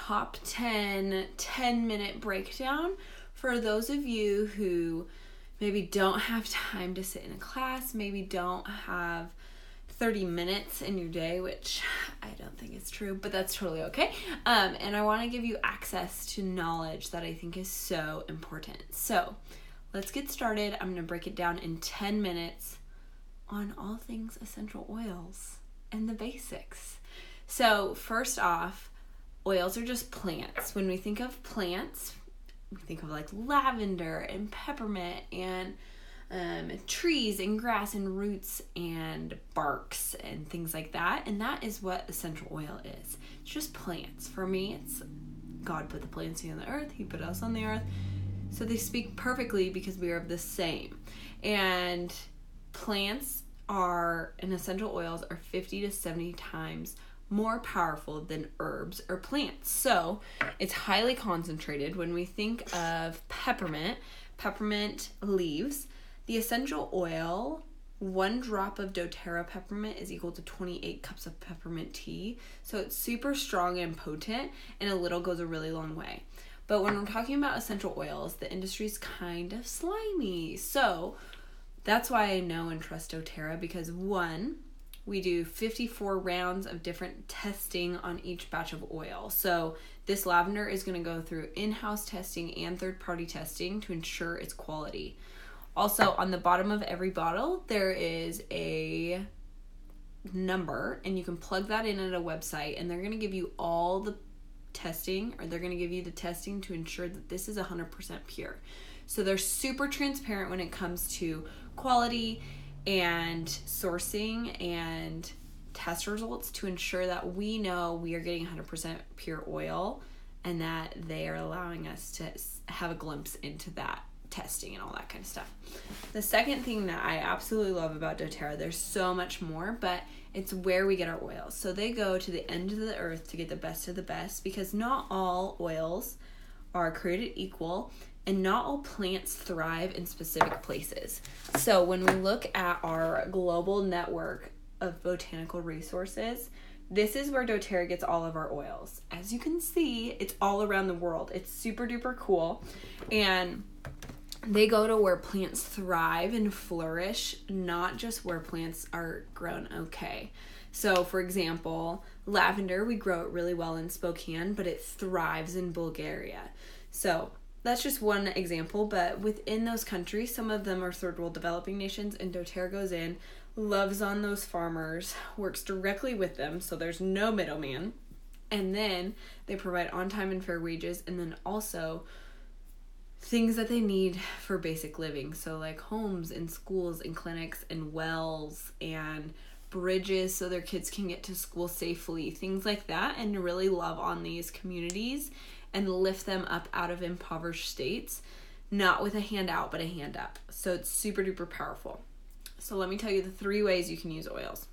top 10-minute breakdown for those of you who maybe don't have time to sit in a class, maybe don't have 30 minutes in your day, which I don't think is true, but that's totally okay. And I want to give you access to knowledge that I think is so important. So let's get started. I'm going to break it down in 10 minutes on all things essential oils and the basics. So first off, oils are just plants. When we think of plants, we think of like lavender and peppermint and trees and grass and roots and barks and things like that. And that is what essential oil is. It's just plants. For me, it's God put the plants on the earth. He put us on the earth. So they speak perfectly because we are of the same. And plants and essential oils are 50 to 70 times more powerful than herbs or plants. So it's highly concentrated. When we think of peppermint leaves, the essential oil, 1 drop of doTERRA peppermint is equal to 28 cups of peppermint tea. So it's super strong and potent, and a little goes a really long way. But when we're talking about essential oils, the industry's kind of slimy. So that's why I know and trust doTERRA, because 1, we do 54 rounds of different testing on each batch of oil. So this lavender is going to go through in-house testing and third-party testing to ensure its quality. Also, on the bottom of every bottle, there is a number, and you can plug that in at a website, and they're going to give you all the testing, or they're going to give you the testing to ensure that this is 100% pure. So they're super transparent when it comes to quality and sourcing and test results to ensure that we know we are getting 100% pure oil and that they are allowing us to have a glimpse into that testing and all that kind of stuff. The second thing that I absolutely love about doTERRA, there's so much more, but it's where we get our oils. So they go to the end of the earth to get the best of the best, because not all oils are created equal and not all plants thrive in specific places. So when we look at our global network of botanical resources, this is where doTERRA gets all of our oils. As you can see, it's all around the world. It's super duper cool. And they go to where plants thrive and flourish, not just where plants are grown okay. So, for example, lavender, we grow it really well in Spokane, but it thrives in Bulgaria. So, that's just one example, but within those countries, some of them are third world developing nations, and doTERRA goes in, loves on those farmers, works directly with them, so there's no middleman, and then they provide on-time and fair wages, and then also things that they need for basic living. So like homes and schools and clinics and wells and bridges so their kids can get to school safely, things like that, and really love on these communities and lift them up out of impoverished states, not with a hand out, but a hand up. So it's super duper powerful. So let me tell you the 3 ways you can use oils.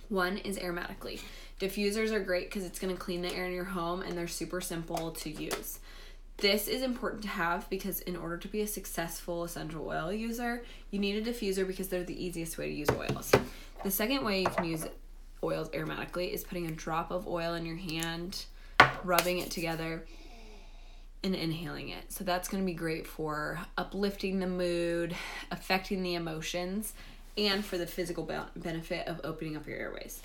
1 is aromatically. Diffusers are great because it's going to clean the air in your home, and they're super simple to use. This is important to have because in order to be a successful essential oil user, you need a diffuser because they're the easiest way to use oils. The second way you can use oils aromatically is putting a drop of oil in your hand, rubbing it together, and inhaling it. So that's going to be great for uplifting the mood, affecting the emotions, and for the physical benefit of opening up your airways.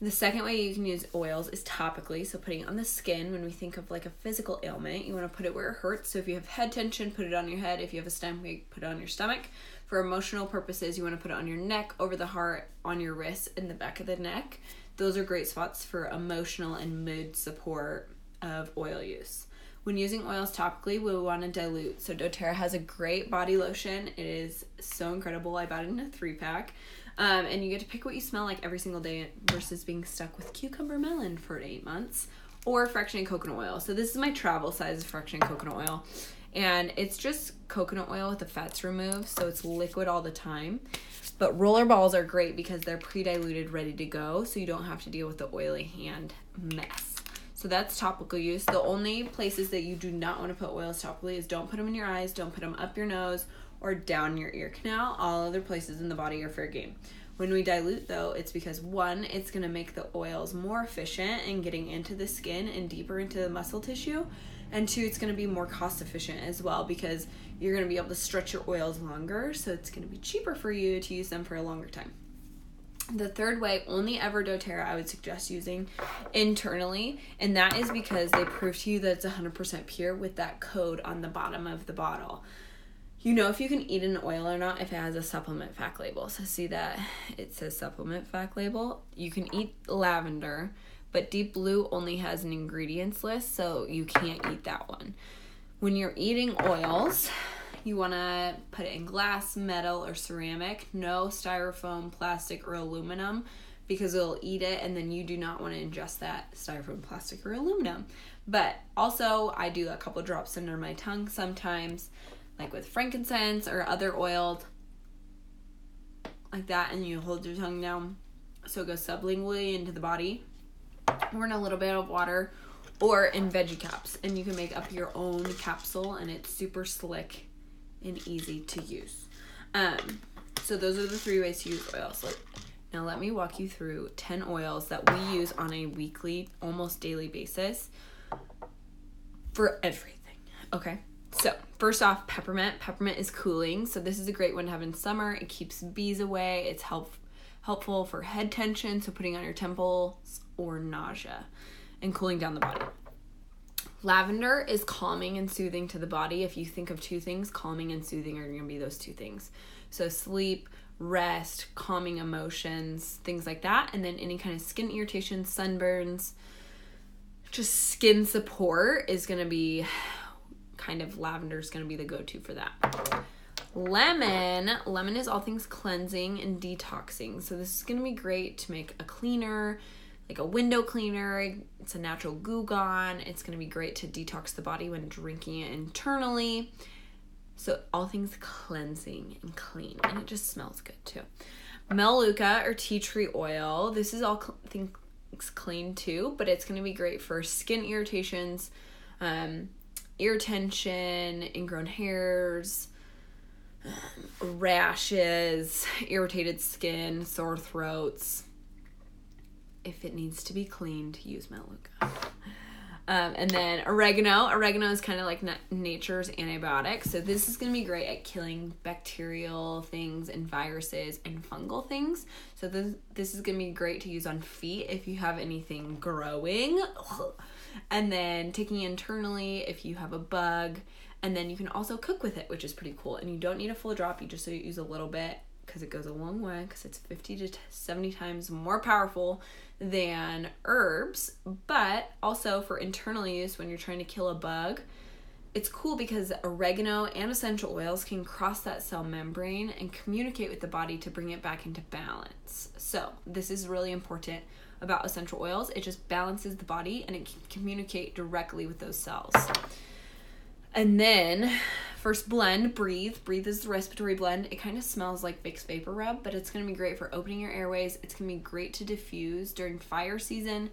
The second way you can use oils is topically, so putting it on the skin. When we think of like a physical ailment, you want to put it where it hurts. So if you have head tension, put it on your head. If you have a stomachache, put it on your stomach. For emotional purposes, you want to put it on your neck, over the heart, on your wrists, in the back of the neck. Those are great spots for emotional and mood support of oil use. When using oils topically, we want to dilute. So doTERRA has a great body lotion. It is so incredible. I bought it in a 3-pack. And you get to pick what you smell like every single day versus being stuck with cucumber melon for 8 months or fractionated coconut oil. So this is my travel size of fractionated coconut oil. And it's just coconut oil with the fats removed, so it's liquid all the time. But roller balls are great because they're pre-diluted, ready to go, so you don't have to deal with the oily hand mess. So that's topical use. The only places that you do not want to put oils topically is don't put them in your eyes, don't put them up your nose, or down your ear canal. All other places in the body are fair game. When we dilute, though, it's because, one, it's going to make the oils more efficient in getting into the skin and deeper into the muscle tissue. And two, it's going to be more cost efficient as well because you're going to be able to stretch your oils longer. So it's going to be cheaper for you to use them for a longer time. The third way, only ever doTERRA, I would suggest using internally. And that is because they prove to you that it's 100% pure with that code on the bottom of the bottle. You know if you can eat an oil or not if it has a supplement fact label. So see that it says supplement fact label. You can eat lavender, but Deep Blue only has an ingredients list, so you can't eat that one. When you're eating oils, you want to put it in glass, metal, or ceramic. No styrofoam, plastic, or aluminum because it'll eat it, and then you do not want to ingest that styrofoam, plastic, or aluminum. But also, I do a couple drops under my tongue sometimes, like with frankincense or other oils like that, and you hold your tongue down so it goes sublingually into the body, or in a little bit of water, or in veggie caps. And you can make up your own capsule, and it's super slick and easy to use. So those are the 3 ways to use oils. Now let me walk you through 10 oils that we use on a weekly, almost daily basis for everything. Okay? So, first off, peppermint. Peppermint is cooling, so this is a great one to have in summer. It keeps bees away. It's helpful for head tension, so putting on your temples, or nausea, and cooling down the body. Lavender is calming and soothing to the body. If you think of 2 things, calming and soothing are going to be those 2 things. So sleep, rest, calming emotions, things like that. And then any kind of skin irritation, sunburns, just skin support is going to be lavender is going to be the go-to for that. Lemon is all things cleansing and detoxing. So this is going to be great to make a cleaner, like a window cleaner. It's a natural Goo Gone. It's going to be great to detox the body when drinking it internally. So all things cleansing and clean, and it just smells good too. Melaleuca or tea tree oil. This is all things clean too, but it's going to be great for skin irritations, ear tension, ingrown hairs, rashes, irritated skin, sore throats. If it needs to be cleaned, use Melaleuca. And then oregano. Oregano is kind of like nature's antibiotic. So this is going to be great at killing bacterial things and viruses and fungal things. So this is going to be great to use on feet if you have anything growing. And then taking internally if you have a bug. And then you can also cook with it, which is pretty cool. And you don't need a full drop. You just use a little bit because it goes a long way, because it's 50 to 70 times more powerful than herbs. But also for internal use, when you're trying to kill a bug, it's cool because oregano and essential oils can cross that cell membrane and communicate with the body to bring it back into balance. So this is really important about essential oils. It just balances the body and it can communicate directly with those cells. And then first blend, Breathe. Breathe is the respiratory blend. It kind of smells like Vicks Vapor Rub, but it's going to be great for opening your airways. It's going to be great to diffuse during fire season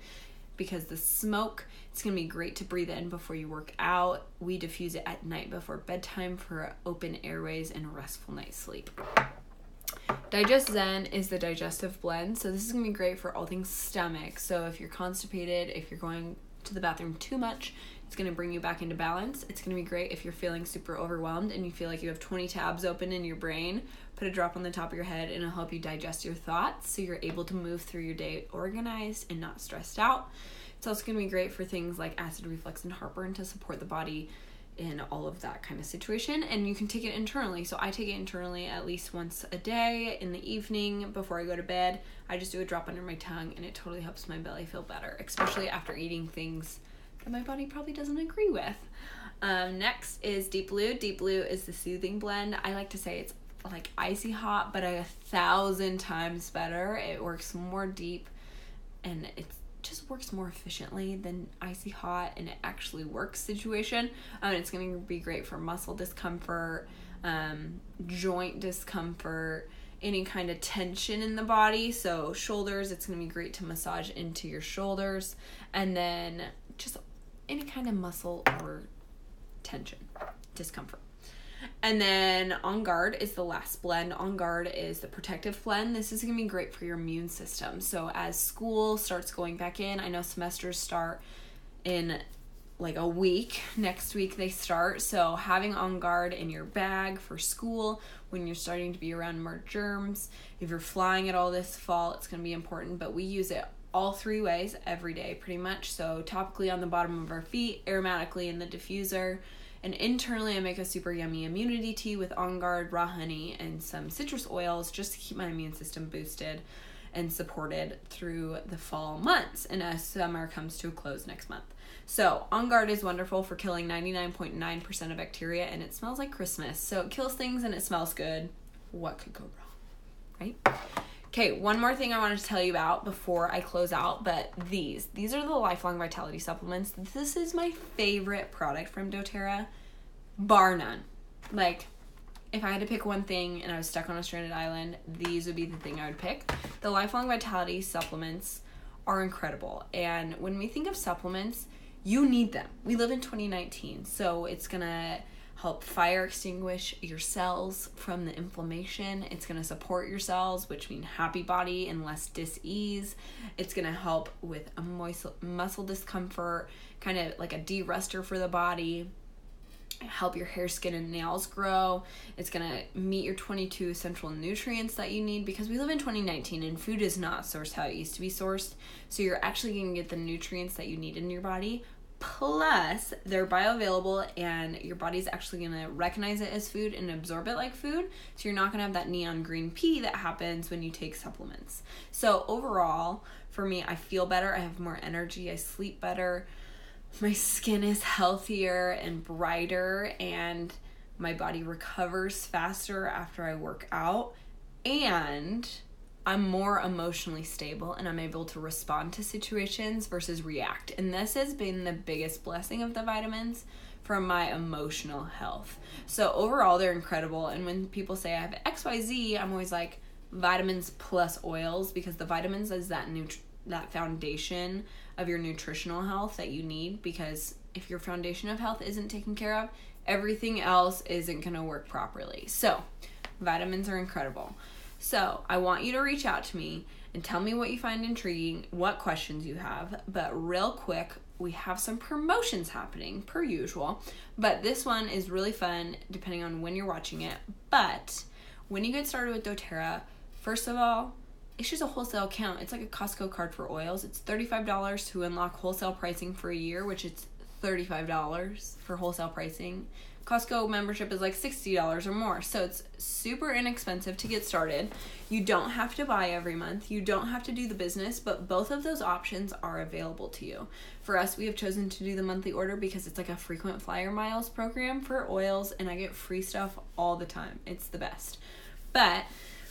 because the smoke, it's going to be great to breathe in before you work out. We diffuse it at night before bedtime for open airways and a restful night's sleep. Digest Zen is the digestive blend. So this is going to be great for all things stomach. So if you're constipated, if you're going to the bathroom too much, it's going to bring you back into balance. It's going to be great if you're feeling super overwhelmed and you feel like you have 20 tabs open in your brain. Put a drop on the top of your head and it'll help you digest your thoughts so you're able to move through your day organized and not stressed out. It's also going to be great for things like acid reflux and heartburn to support the body in all of that kind of situation. And you can take it internally. So I take it internally at least once a day in the evening before I go to bed. I just do a drop under my tongue and it totally helps my belly feel better, especially after eating things that my body probably doesn't agree with. Next is Deep Blue. Deep Blue is the soothing blend. I like to say it's like icy hot, but 1,000 times better. It works more deep and it just works more efficiently than icy hot, and it actually works situation. It's going to be great for muscle discomfort, joint discomfort, any kind of tension in the body. So shoulders, it's going to be great to massage into your shoulders, and then just any kind of muscle or tension, discomfort. And then On Guard is the last blend. On Guard is the protective blend. This is going to be great for your immune system. So as school starts going back in, I know semesters start in like a week. Next week they start. So having On Guard in your bag for school when you're starting to be around more germs. If you're flying at all this fall, it's going to be important. But we use it all 3 ways every day pretty much. So topically on the bottom of our feet, aromatically in the diffuser, and internally I make a super yummy immunity tea with On Guard, raw honey, and some citrus oils just to keep my immune system boosted and supported through the fall months and as summer comes to a close next month. So On Guard is wonderful for killing 99.9% of bacteria, and it smells like Christmas. So it kills things and it smells good. What could go wrong, right? Okay, one more thing I wanted to tell you about before I close out, but these are the Lifelong Vitality supplements. This is my favorite product from doTERRA, bar none. Like, if I had to pick one thing and I was stuck on a stranded island, these would be the thing I would pick. The Lifelong Vitality supplements are incredible, and when we think of supplements, you need them. We live in 2019, so it's gonna help fire extinguish your cells from the inflammation. It's going to support your cells, which mean happy body and less dis-ease. It's going to help with a muscle discomfort, kind of like a de-rester for the body. Help your hair, skin, and nails grow. It's going to meet your 22 essential nutrients that you need, because we live in 2019 and food is not sourced how it used to be sourced. So you're actually going to get the nutrients that you need in your body. Plus, they're bioavailable and your body's actually going to recognize it as food and absorb it like food. So you're not going to have that neon green pee that happens when you take supplements. So overall, for me, I feel better. I have more energy. I sleep better. My skin is healthier and brighter, and my body recovers faster after I work out. And I'm more emotionally stable and I'm able to respond to situations versus react. And this has been the biggest blessing of the vitamins for my emotional health. So overall, they're incredible. And when people say I have XYZ, I'm always like vitamins plus oils, because the vitamins is that foundation of your nutritional health that you need, because if your foundation of health isn't taken care of, everything else isn't going to work properly. So vitamins are incredible. So I want you to reach out to me and tell me what you find intriguing, what questions you have. But real quick, we have some promotions happening per usual. But this one is really fun depending on when you're watching it. But when you get started with doTERRA, first of all, it's just a wholesale account. It's like a Costco card for oils. It's $35 to unlock wholesale pricing for a year, which is $35 for wholesale pricing. Costco membership is like $60 or more, so it's super inexpensive to get started. You don't have to buy every month. You don't have to do the business, but both of those options are available to you. For us, we have chosen to do the monthly order because it's like a frequent flyer miles program for oils, and I get free stuff all the time. It's the best. But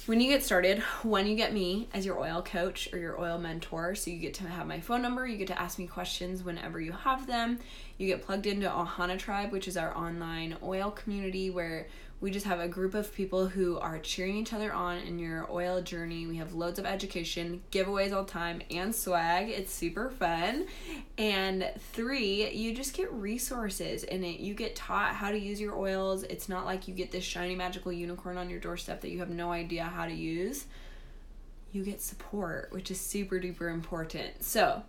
when you get started, when you get me as your oil coach or your oil mentor, so you get to have my phone number, you get to ask me questions whenever you have them. You get plugged into Ohana Tribe, which is our online oil community where we just have a group of people who are cheering each other on in your oil journey. We have loads of education, giveaways all the time, and swag. It's super fun. And 3, you just get resources in it. You get taught how to use your oils. It's not like you get this shiny magical unicorn on your doorstep that you have no idea how to use. You get support, which is super duper important. So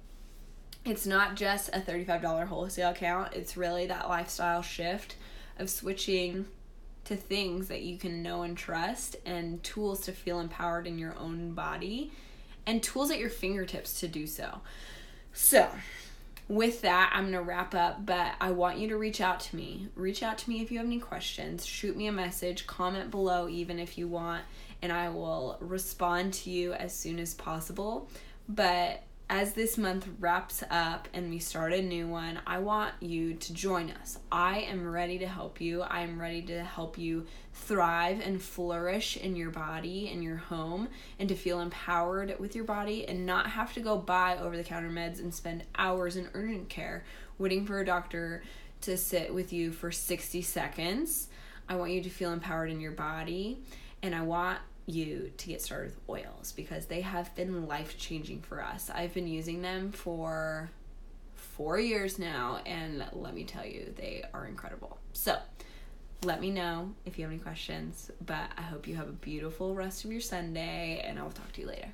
it's not just a $35 wholesale account. It's really that lifestyle shift of switching to things that you can know and trust, and tools to feel empowered in your own body, and tools at your fingertips to do so. So with that, I'm going to wrap up, but I want you to reach out to me. Reach out to me if you have any questions. Shoot me a message, comment below even if you want, and I will respond to you as soon as possible. But as this month wraps up and we start a new one, I want you to join us. I am ready to help you. I am ready to help you thrive and flourish in your body, in your home, and to feel empowered with your body and not have to go buy over-the-counter meds and spend hours in urgent care waiting for a doctor to sit with you for 60 seconds. I want you to feel empowered in your body, and I want you to get started with oils because they have been life-changing for us. I've been using them for 4 years now, and let me tell you, they are incredible. So let me know if you have any questions. But I hope you have a beautiful rest of your Sunday, and I will talk to you later.